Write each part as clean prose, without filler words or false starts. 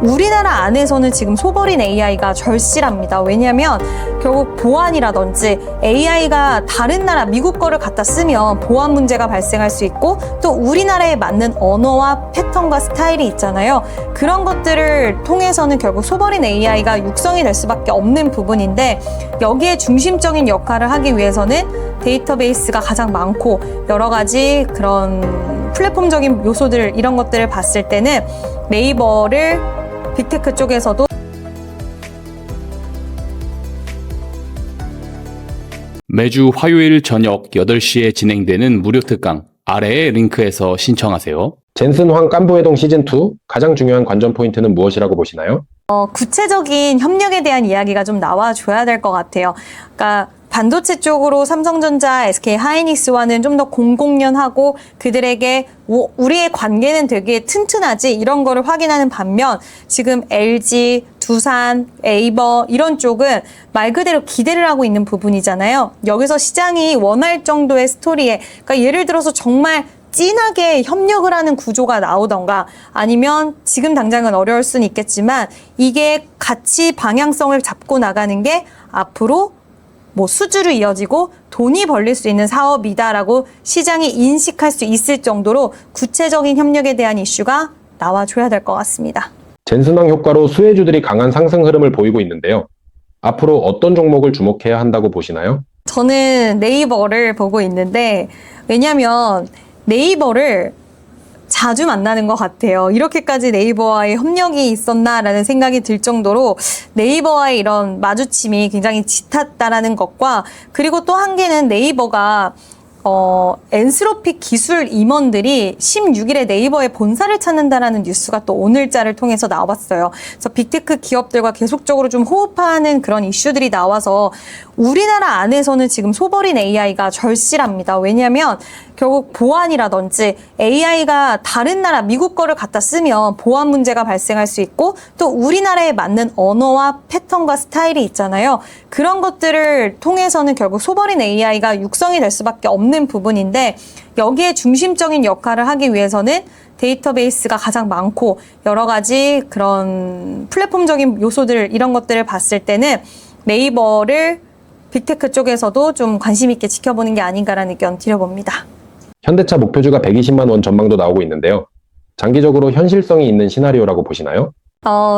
우리나라 안에서는 지금 소버린 AI가 절실합니다. 왜냐하면 결국 보안이라든지 AI가 다른 나라 미국 거를 갖다 쓰면 보안 문제가 발생할 수 있고 또 우리나라에 맞는 언어와 패턴과 스타일이 있잖아요. 그런 것들을 통해서는 결국 소버린 AI가 육성이 될 수밖에 없는 부분인데 여기에 중심적인 역할을 하기 위해서는 데이터베이스가 가장 많고 여러 가지 그런 플랫폼적인 요소들 이런 것들을 봤을 때는 네이버를 빅테크 쪽에서도 매주 화요일 저녁 8시에 진행되는 무료 특강 아래의 링크에서 신청하세요. 젠슨 황 깐부회동 시즌2 가장 중요한 관전 포인트는 무엇이라고 보시나요? 구체적인 협력에 대한 이야기가 좀 나와줘야 될 것 같아요. 그러니까 반도체 쪽으로 삼성전자, SK 하이닉스와는 좀 더 공공연하고 그들에게 우리의 관계는 되게 튼튼하지 이런 거를 확인하는 반면 지금 LG, 두산, 네이버 이런 쪽은 말 그대로 기대를 하고 있는 부분이잖아요. 여기서 시장이 원할 정도의 스토리에 그러니까 예를 들어서 정말 진하게 협력을 하는 구조가 나오던가 아니면 지금 당장은 어려울 수는 있겠지만 이게 같이 방향성을 잡고 나가는 게 앞으로 수주로 이어지고 돈이 벌릴 수 있는 사업이다라고 시장이 인식할 수 있을 정도로 구체적인 협력에 대한 이슈가 나와줘야 될 것 같습니다. 젠슨왕 효과로 수혜주들이 강한 상승 흐름을 보이고 있는데요. 앞으로 어떤 종목을 주목해야 한다고 보시나요? 저는 네이버를 보고 있는데 왜냐하면 네이버를 자주 만나는 것 같아요. 이렇게까지 네이버와의 협력이 있었나라는 생각이 들 정도로 네이버와의 이런 마주침이 굉장히 짙었다라는 것과 그리고 또 한 개는 네이버가 엔스로픽 기술 임원들이 16일에 네이버의 본사를 찾는다라는 뉴스가 또 오늘자를 통해서 나왔어요. 그래서 빅테크 기업들과 계속적으로 좀 호흡하는 그런 이슈들이 나와서 우리나라 안에서는 지금 소버린 AI가 절실합니다. 왜냐하면 결국 보안이라든지 AI가 다른 나라 미국 거를 갖다 쓰면 보안 문제가 발생할 수 있고 또 우리나라에 맞는 언어와 패턴과 스타일이 있잖아요. 그런 것들을 통해서는 결국 소버린 AI가 육성이 될 수밖에 없는 부분인데 여기에 중심적인 역할을 하기 위해서는 데이터베이스가 가장 많고 여러 가지 그런 플랫폼적인 요소들 이런 것들을 봤을 때는 네이버를 빅테크 쪽에서도 좀 관심 있게 지켜보는 게 아닌가라는 의견 드려봅니다. 현대차 목표주가 120만 원 전망도 나오고 있는데요. 장기적으로 현실성이 있는 시나리오라고 보시나요?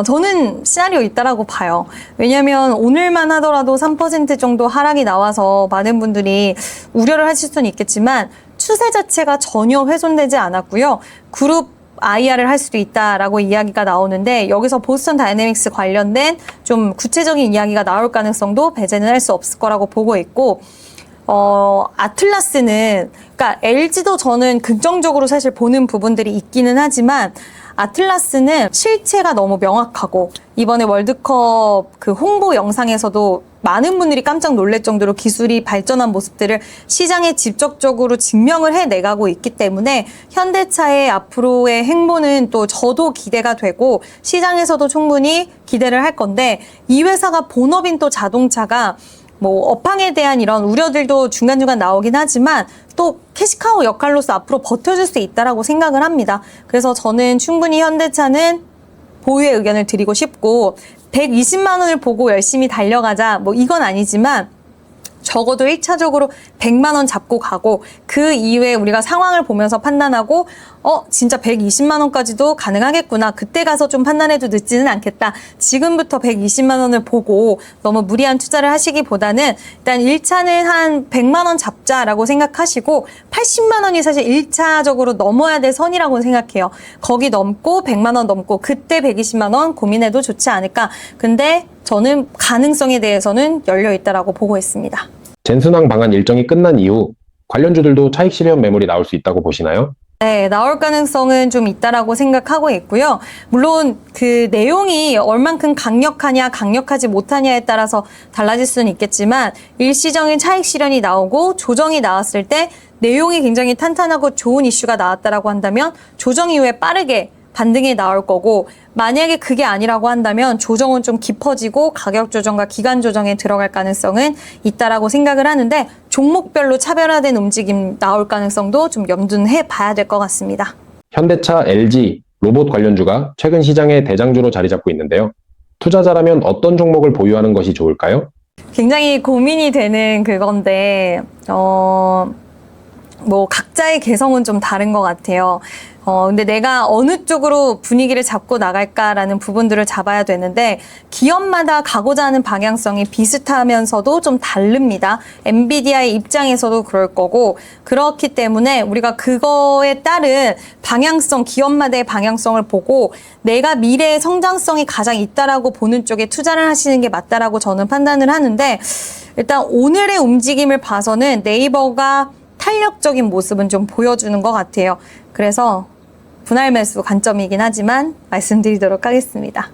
저는 시나리오 있다라고 봐요. 왜냐하면 오늘만 하더라도 3% 정도 하락이 나와서 많은 분들이 우려를 하실 수는 있겠지만 추세 자체가 전혀 훼손되지 않았고요. 그룹 IR을 할 수도 있다라고 이야기가 나오는데 여기서 보스턴 다이내믹스 관련된 좀 구체적인 이야기가 나올 가능성도 배제는 할 수 없을 거라고 보고 있고 아틀라스는 그러니까 LG도 저는 긍정적으로 사실 보는 부분들이 있기는 하지만 아틀라스는 실체가 너무 명확하고 이번에 월드컵 그 홍보 영상에서도 많은 분들이 깜짝 놀랄 정도로 기술이 발전한 모습들을 시장에 직접적으로 증명을 해내가고 있기 때문에 현대차의 앞으로의 행보는 또 저도 기대가 되고 시장에서도 충분히 기대를 할 건데 이 회사가 본업인 또 자동차가 업황에 대한 이런 우려들도 중간중간 나오긴 하지만 또 캐시카우 역할로서 앞으로 버텨줄 수 있다라고 생각을 합니다. 그래서 저는 충분히 현대차는 보유의 의견을 드리고 싶고 120만 원을 보고 열심히 달려가자 이건 아니지만 적어도 1차적으로 100만 원 잡고 가고 그 이후에 우리가 상황을 보면서 판단하고 진짜 120만 원까지도 가능하겠구나. 그때 가서 좀 판단해도 늦지는 않겠다. 지금부터 120만 원을 보고 너무 무리한 투자를 하시기보다는 일단 1차는 한 100만 원 잡자라고 생각하시고 80만 원이 사실 1차적으로 넘어야 될 선이라고 생각해요. 거기 넘고 100만 원 넘고 그때 120만 원 고민해도 좋지 않을까. 근데 저는 가능성에 대해서는 열려 있다라고 보고 있습니다. 젠슨왕 방안 일정이 끝난 이후 관련주들도 차익 실현 매물이 나올 수 있다고 보시나요? 네, 나올 가능성은 좀 있다라고 생각하고 있고요. 물론 그 내용이 얼만큼 강력하냐 강력하지 못하냐에 따라서 달라질 수는 있겠지만 일시적인 차익 실현이 나오고 조정이 나왔을 때 내용이 굉장히 탄탄하고 좋은 이슈가 나왔다라고 한다면 조정 이후에 빠르게 반등이 나올 거고 만약에 그게 아니라고 한다면 조정은 좀 깊어지고 가격 조정과 기간 조정에 들어갈 가능성은 있다라고 생각을 하는데 종목별로 차별화된 움직임 나올 가능성도 좀 염두해 봐야 될 것 같습니다. 현대차, LG 로봇 관련주가 최근 시장의 대장주로 자리 잡고 있는데요. 투자자라면 어떤 종목을 보유하는 것이 좋을까요? 굉장히 고민이 되는 그건데, 뭐, 각자의 개성은 좀 다른 것 같아요. 근데 내가 어느 쪽으로 분위기를 잡고 나갈까라는 부분들을 잡아야 되는데, 기업마다 가고자 하는 방향성이 비슷하면서도 좀 다릅니다. 엔비디아의 입장에서도 그럴 거고, 그렇기 때문에 우리가 그거에 따른 방향성, 기업마다의 방향성을 보고, 내가 미래의 성장성이 가장 있다라고 보는 쪽에 투자를 하시는 게 맞다라고 저는 판단을 하는데, 일단 오늘의 움직임을 봐서는 네이버가 탄력적인 모습은 좀 보여주는 것 같아요. 그래서 분할 매수 관점이긴 하지만 말씀드리도록 하겠습니다.